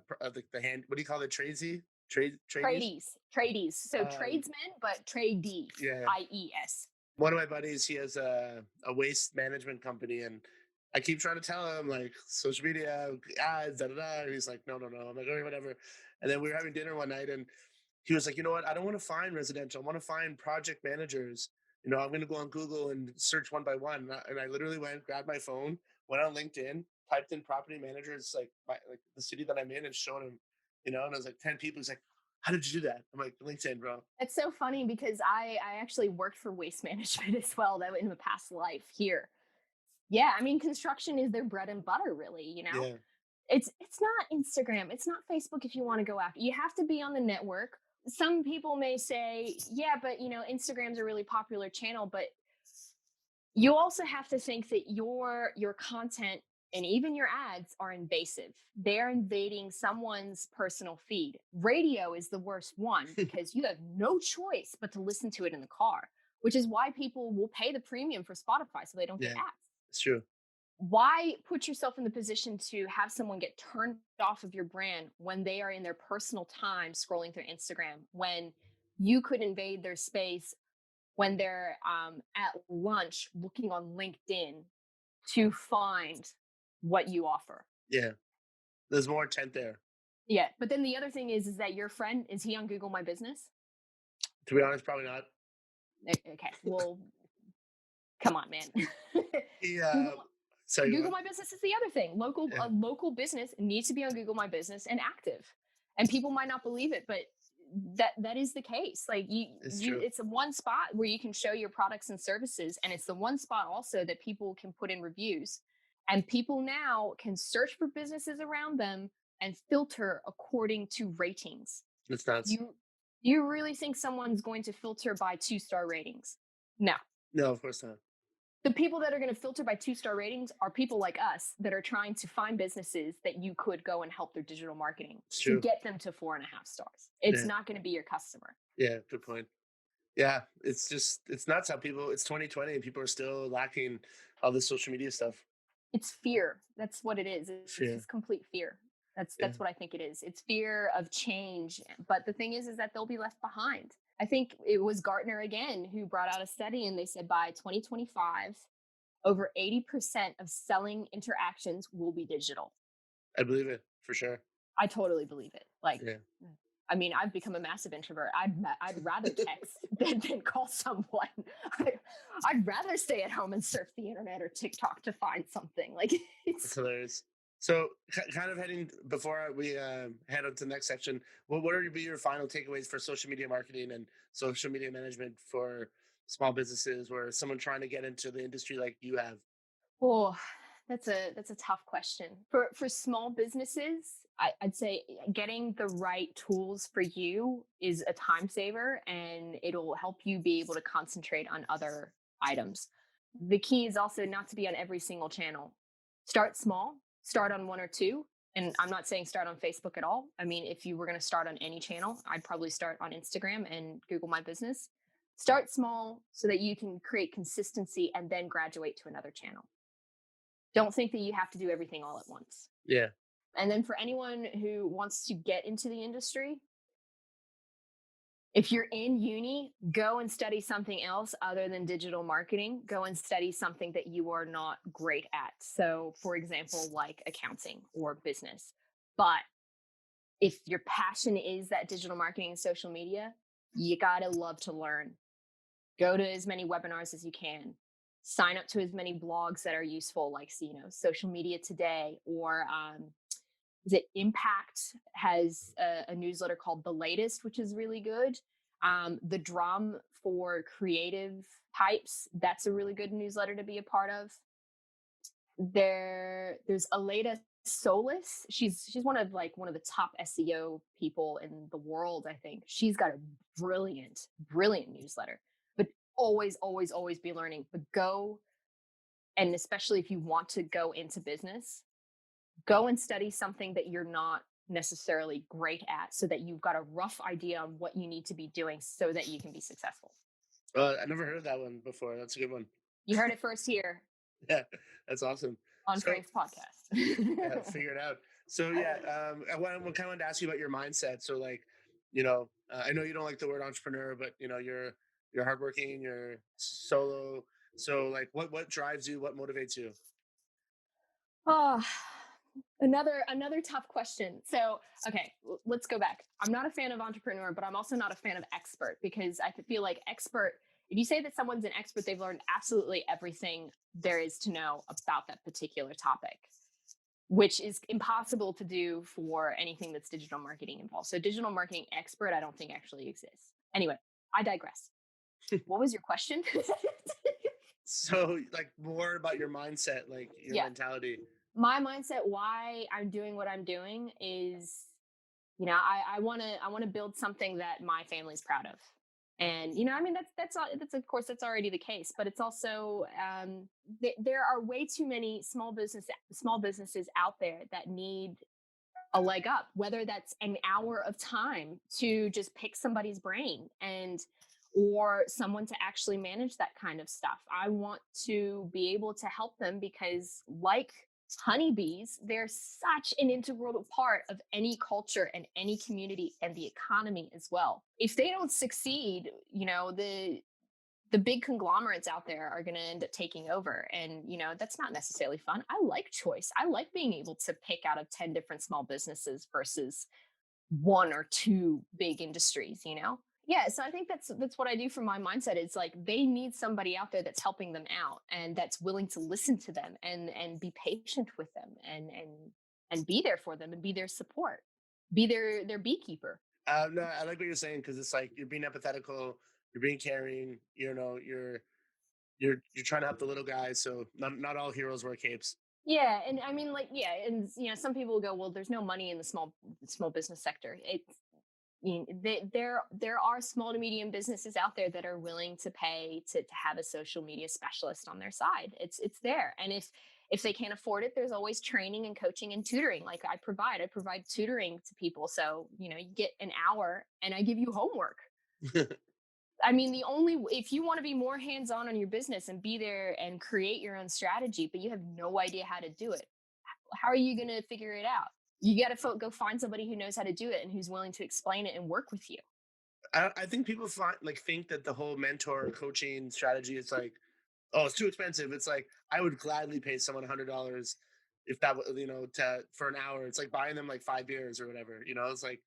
hand. What do you call it? Tradies? So tradesmen, but tradee. Yeah. IES. One of my buddies, he has a waste management company, and I keep trying to tell him like social media ads, and he's like, no. I'm like, okay, whatever. And then we were having dinner one night, and he was like, you know what? I don't want to find residential. I want to find project managers. I'm going to go on Google and search one by one. And I literally grabbed my phone, went on LinkedIn, typed in property managers, like the city that I'm in, and showed him. And I was like 10 people. He's like, how did you do that? I'm like, LinkedIn, bro. It's so funny because I actually worked for waste management as well, that in a past life here. Yeah, I mean, construction is their bread and butter, really, Yeah. It's not Instagram. It's not Facebook if you want to go after. You have to be on the network. Some people may say, yeah, but, Instagram's a really popular channel. But you also have to think that your content and even your ads are invasive. They're invading someone's personal feed. Radio is the worst one because you have no choice but to listen to it in the car, which is why people will pay the premium for Spotify so they don't get ads. It's true. Why put yourself in the position to have someone get turned off of your brand when they are in their personal time scrolling through Instagram, when you could invade their space, when they're at lunch looking on LinkedIn to find what you offer? Yeah. There's more intent there. Yeah. But then the other thing is that your friend, is he on Google My Business? To be honest, probably not. Okay, well, come on, man. Yeah. Google, Sorry, go Google on. My Business is the other thing. Yeah. A local business needs to be on Google My Business and active. And people might not believe it, but that is the case. Like It's true. it's one spot where you can show your products and services, and it's the one spot also that people can put in reviews. And people now can search for businesses around them and filter according to ratings. It's nuts. You really think someone's going to filter by 2-star ratings? No. No, of course not. The people that are going to filter by 2-star ratings are people like us that are trying to find businesses that you could go and help their digital marketing It's to true. get them to 4.5 stars. It's Yeah. not going to be your customer. Yeah, good point. Yeah, it's nuts how people, it's 2020 and people are still lacking all this social media stuff. It's fear. That's what it is. It's Fear. just complete fear. That's Yeah. what I think it is. It's fear of change. But the thing is that they'll be left behind. I think it was Gartner again who brought out a study, and they said by 2025, over 80% of selling interactions will be digital. I believe it for sure. I totally believe it. Like, Yeah. I mean, I've become a massive introvert. I'd rather text than call someone. I'd rather stay at home and surf the internet or TikTok to find something. Like, It's it's hilarious. So, kind of heading before we head on to the next section, what would be your final takeaways for social media marketing and social media management for small businesses or someone trying to get into the industry like you have? oh, that's a tough question for small businesses. I'd say getting the right tools for you is a time saver, and it'll help you be able to concentrate on other items. The key is also not to be on every single channel. Start small, start on one or two. And I'm not saying start on Facebook at all. I mean, if you were going to start on any channel, I'd probably start on Instagram and Google My Business. Start small so that you can create consistency and then graduate to another channel. Don't think that you have to do everything all at once. Yeah. And then for anyone who wants to get into the industry, if you're in uni, go and study something else other than digital marketing. Go and study something that you are not great at. So, for example, like accounting or business. But if your passion is that digital marketing and social media, you got to love to learn. Go to as many webinars as you can. Sign up to as many blogs that are useful, like, Social Media Today, or is it Impact has a newsletter called The Latest, which is really good. The Drum for creative types, that's a really good newsletter to be a part of. There's Aleda Solis. She's one of the top SEO people in the world, I think. She's got a brilliant newsletter. But always, always, always be learning. But go, and especially if you want to go into business, go and study something that you're not necessarily great at, so that you've got a rough idea on what you need to be doing so that you can be successful. I never heard that one before. That's a good one. You heard it first here. Yeah, that's awesome. On Frank's podcast. Yeah, figure it out. So yeah, I kind of wanted to ask you about your mindset. So like, I know you don't like the word entrepreneur, but you're hardworking, you're solo. So like, what drives you? What motivates you? Oh, another tough question. So, okay, let's go back. I'm not a fan of entrepreneur, but I'm also not a fan of expert, because I feel like expert, if you say that someone's an expert, they've learned absolutely everything there is to know about that particular topic, which is impossible to do for anything that's digital marketing involved. So digital marketing expert, I don't think actually exists. Anyway, I digress. What was your question? So like more about your mindset, like your mentality. My mindset, why I'm doing what I'm doing, is, I want to build something that my family's proud of. And, I mean, that's of course, that's already the case, but it's also, there are way too many small businesses out there that need a leg up, whether that's an hour of time to just pick somebody's brain, or someone to actually manage that kind of stuff. I want to be able to help them, because like honeybees, they're such an integral part of any culture and any community and the economy as well. If they don't succeed, the big conglomerates out there are going to end up taking over. And, that's not necessarily fun. I like choice. I like being able to pick out of 10 different small businesses versus one or two big industries, Yeah, so I think that's what I do from my mindset. It's like they need somebody out there that's helping them out and that's willing to listen to them and be patient with them and be there for them and be their support, be their beekeeper. No, I like what you're saying because it's like you're being empathetical, you're being caring. You know, you're trying to help the little guys. So not all heroes wear capes. Yeah, and I mean, like, yeah, and some people will go, well, there's no money in the small business sector. It's there are small to medium businesses out there that are willing to pay to have a social media specialist on their side. It's there, and if they can't afford it, there's always training and coaching and tutoring. Like I provide tutoring to people, so you get an hour, and I give you homework. I mean, if you want to be more hands-on on your business and be there and create your own strategy, but you have no idea how to do it, how are you going to figure it out? You got to go find somebody who knows how to do it and who's willing to explain it and work with you. I think people think that the whole mentor coaching strategy is like, oh, it's too expensive. It's like I would gladly pay someone $100 if that was, for an hour. It's like buying them like 5 beers or whatever. It's like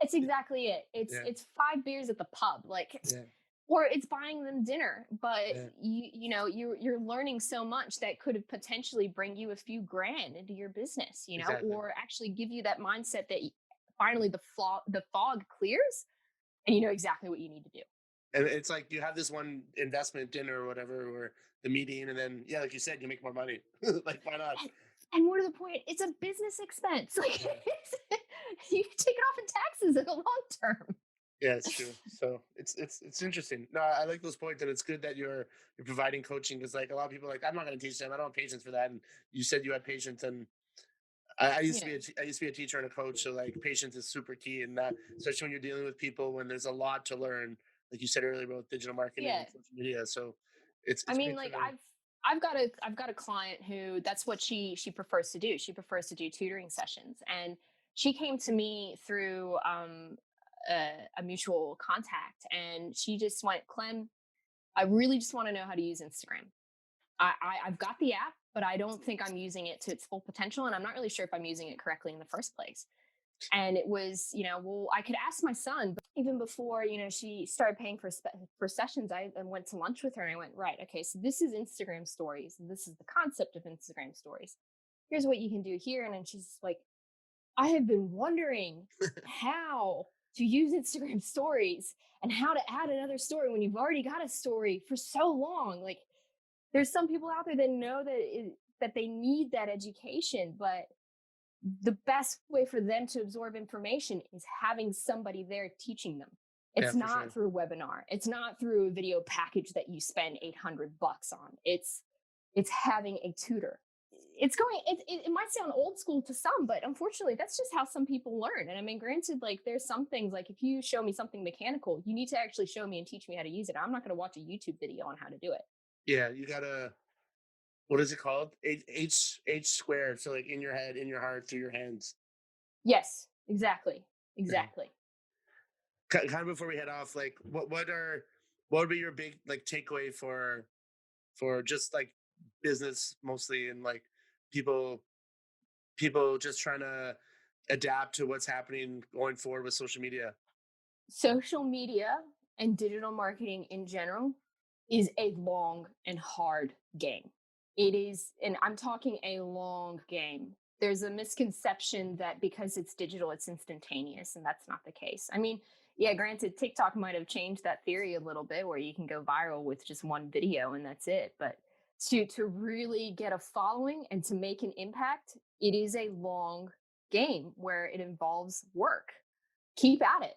It's exactly it. It's yeah, it's 5 beers at the pub, like, yeah, or it's buying them dinner. But yeah, you're learning so much that could potentially bring you a few grand into your business, exactly. or actually give you that mindset that finally the fog clears and you know exactly what you need to do. And it's like you have this one investment dinner or whatever, or the meeting, and then yeah, like you said, you make more money. Like why not? And more to the point, it's a business expense. Like Yeah. you can take it off in taxes in the long term. Yeah, it's true. So it's interesting. No, I like those points, and it's good that you're providing coaching because like a lot of people are like I'm not going to teach them. I don't have patience for that. And you said you had patience, and I used to Yeah. be I used to be a teacher and a coach. So like patience is super key, and that especially when you're dealing with people when there's a lot to learn, like you said earlier about digital marketing Yeah. and social media. So it's I it's mean, great like to. I've got a client who that's what she prefers to do. She prefers to do tutoring sessions, and she came to me through a mutual contact, and she just went, Clem, I really just want to know how to use Instagram. I've got the app, but I don't think I'm using it to its full potential, and I'm not really sure if I'm using it correctly in the first place. And it was, well, I could ask my son, but even before, she started paying for sessions, I went to lunch with her and I went, right, okay, so this is Instagram stories. This is the concept of Instagram stories. Here's what you can do here. And then she's like, I have been wondering how to use Instagram stories and how to add another story when you've already got a story for so long. Like, there's some people out there that know that they need that education, but the best way for them to absorb information is having somebody there teaching them. Yeah, It's for not sure. through a webinar. It's not through a video package that you spend $800 on. It's having a tutor. It might sound old school to some, but unfortunately that's just how some people learn. And I mean, granted, like there's some things, like if you show me something mechanical, you need to actually show me and teach me how to use it. I'm not going to watch a YouTube video on how to do it. Yeah, you gotta. What is it called? H squared. So like in your head, in your heart, through your hands. Yes, exactly. Yeah. Exactly. Kind of before we head off, like what would be your big like takeaway for just like business mostly and like people people just trying to adapt to what's happening going forward with social media. Social media and digital marketing in general is a long and hard game. It is, and I'm talking a long game. There's a misconception that because it's digital, it's instantaneous, and that's not the case. I mean, yeah, granted, TikTok might have changed that theory a little bit where you can go viral with just one video and that's it. But to really get a following and to make an impact, it is a long game where it involves work. Keep at it,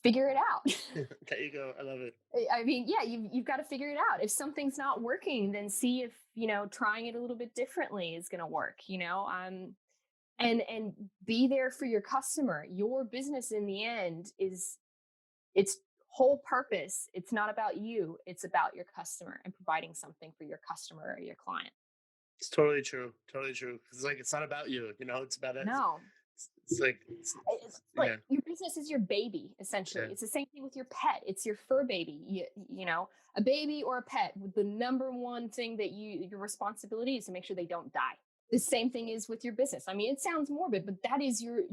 figure it out. There you go. I love it. I mean, yeah, you've got to figure it out. If something's not working, then see if trying it a little bit differently is going to work. And be there for your customer. Your business in the end is its whole purpose. It's not about you. It's about your customer and providing something for your customer or your client. It's totally true. Totally true. It's like it's not about you. It's about it. No, It's like it's yeah, like your business is your baby, essentially. yeah. It's the same thing with your pet. It's your fur baby. A baby or a pet, the number one thing that your responsibility is to make sure they don't die. The same thing is with your business. I mean, it sounds morbid, but that is your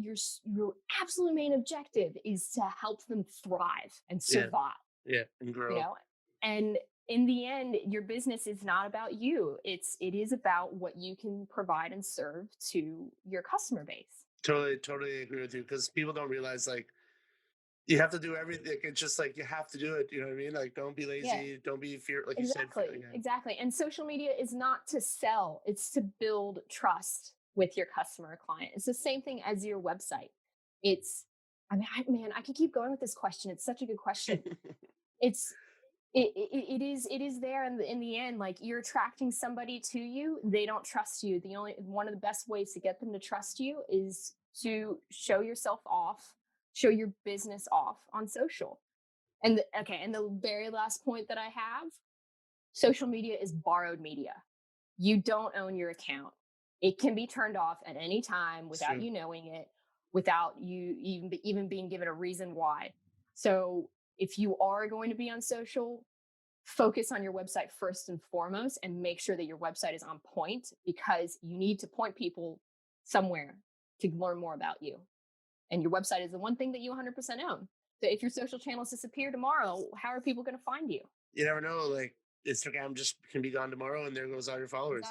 absolute main objective, is to help them thrive and Yeah. survive. Yeah. And grow. You know, and in the end, your business is not about you. It is about what you can provide and serve to your customer base. Totally agree with you, because people don't realize, like, you have to do everything. It's just like you have to do it. You know what I mean? Like, don't be lazy. Yeah. Don't be fear. Like Exactly. you said. Exactly. And social media is not to sell, it's to build trust with your customer or client. It's the same thing as your website. It's, man, I could keep going with this question. It's such a good question. It's, it is there in the end. Like, you're attracting somebody to you. They don't trust you. One of the best ways to get them to trust you is to show yourself off, show your business off on social. And the very last point that I have, social media is borrowed media. You don't own your account. It can be turned off at any time without you knowing it, without you even being given a reason why. So if you are going to be on social, focus on your website first and foremost, and make sure that your website is on point, because you need to point people somewhere to learn more about you. And your website is the one thing that you 100% own. So if your social channels disappear tomorrow, how are people going to find you? You never know. Like, Instagram just can be gone tomorrow, and there goes all your followers.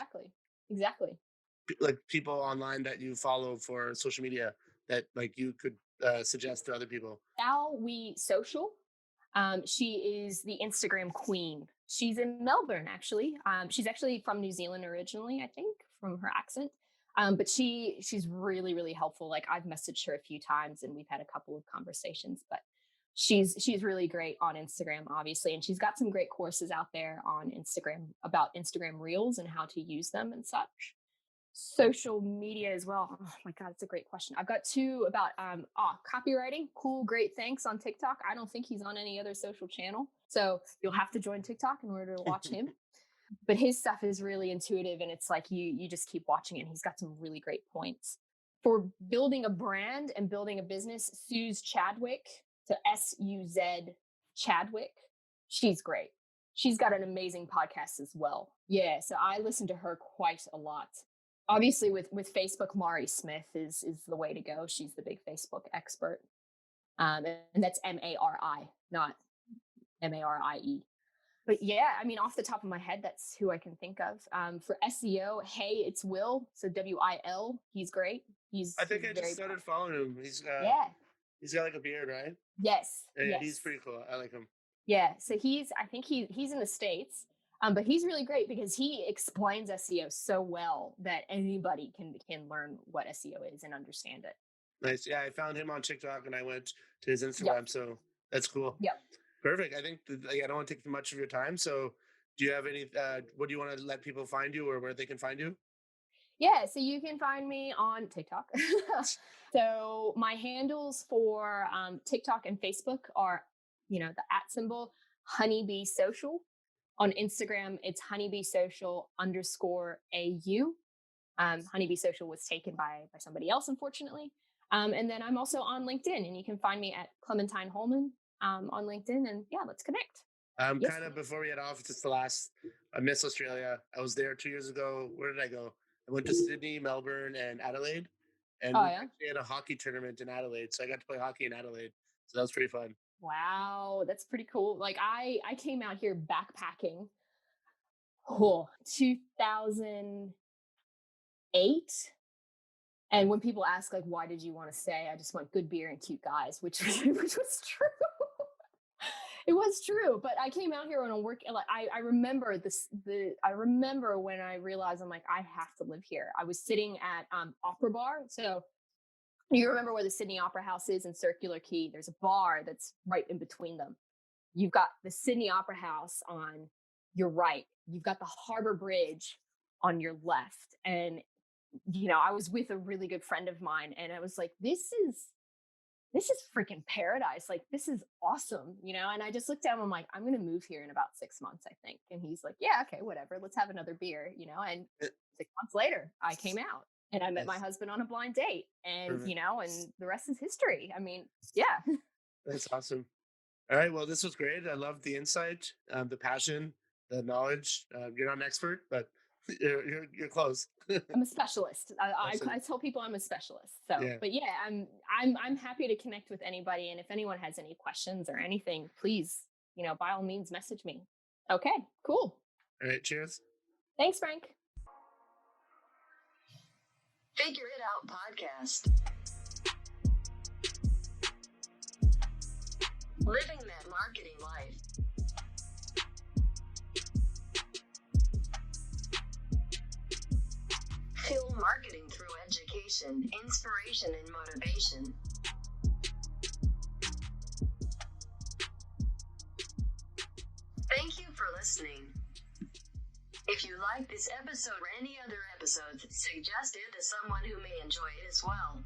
Exactly. Like, people online that you follow for social media that, like, you could suggest to other people. Al We Social. She is the Instagram queen. She's in Melbourne, actually. She's actually from New Zealand originally, I think, from her accent. But she's really, really helpful. Like, I've messaged her a few times and we've had a couple of conversations, but she's really great on Instagram, obviously. And she's got some great courses out there on Instagram about Instagram Reels and how to use them and such. Social media as well. Oh my God, it's a great question. I've got two about copywriting. Cool, great, thanks, on TikTok. I don't think he's on any other social channel, so you'll have to join TikTok in order to watch him. But his stuff is really intuitive, and it's like you just keep watching it. And he's got some really great points for building a brand and building a business. Suze Chadwick, so SUZ Chadwick. She's great. She's got an amazing podcast as well. Yeah, so I listen to her quite a lot. Obviously, with Facebook, Mari Smith is the way to go. She's the big Facebook expert. And that's Mari, not Marie. But yeah, I mean, off the top of my head, that's who I can think of. For SEO, Hey, it's Will. So WIL. He's great. I think I just started following him. He's got like a beard, right? Yes. Yeah, he's pretty cool. I like him. Yeah. So I think he's in the States. But he's really great because he explains SEO so well that anybody can learn what SEO is and understand it. Nice. Yeah, I found him on TikTok and I went to his Instagram. Yep. So that's cool. Yep. Perfect. I think I don't want to take much of your time. So do you have any, what do you want to let people find you, or where they can find you? Yeah, so you can find me on TikTok. So my handles for TikTok and Facebook are, the @ Honeybee Social. On Instagram, it's honeybeesocial_AU. Honeybee Social was taken by somebody else, unfortunately. And then I'm also on LinkedIn, and you can find me at Clementine Holman on LinkedIn. And yeah, let's connect. Yes. Kind of before we head off, just I miss Australia. I was there 2 years ago. Where did I go? I went to Sydney, Melbourne, and Adelaide. And we actually had a hockey tournament in Adelaide. So I got to play hockey in Adelaide. So that was pretty fun. Wow, that's pretty cool. Like, I came out here backpacking 2008. And when people ask, like, why did you want to stay? I just went, good beer and cute guys, which was true. It was true. But I came out here on a work. Like, I remember I remember when I realized, I'm like, I have to live here. I was sitting at Opera Bar. So you remember where the Sydney Opera House is in Circular Quay? There's a bar that's right in between them. You've got the Sydney Opera House on your right. You've got the Harbor Bridge on your left. And, I was with a really good friend of mine, and I was like, this is freaking paradise. Like, this is awesome, And I just looked down, I'm like, I'm going to move here in about 6 months, I think. And he's like, yeah, okay, whatever. Let's have another beer, And 6 months later, I came out. And I met my husband on a blind date, and, and the rest is history. I mean, yeah. That's awesome. All right. Well, this was great. I loved the insight, the passion, the knowledge. You're not an expert, but You're close. I'm a specialist. I Absolutely. tell people I'm a specialist. So, Yeah. but yeah, I'm happy to connect with anybody. And if anyone has any questions or anything, please, by all means, message me. Okay, cool. All right. Cheers. Thanks, Frank. Figure It Out podcast. Living that marketing life. Fuel marketing through education, inspiration, and motivation. Thank you for listening. If you like this episode or any other episodes, suggest it to someone who may enjoy it as well.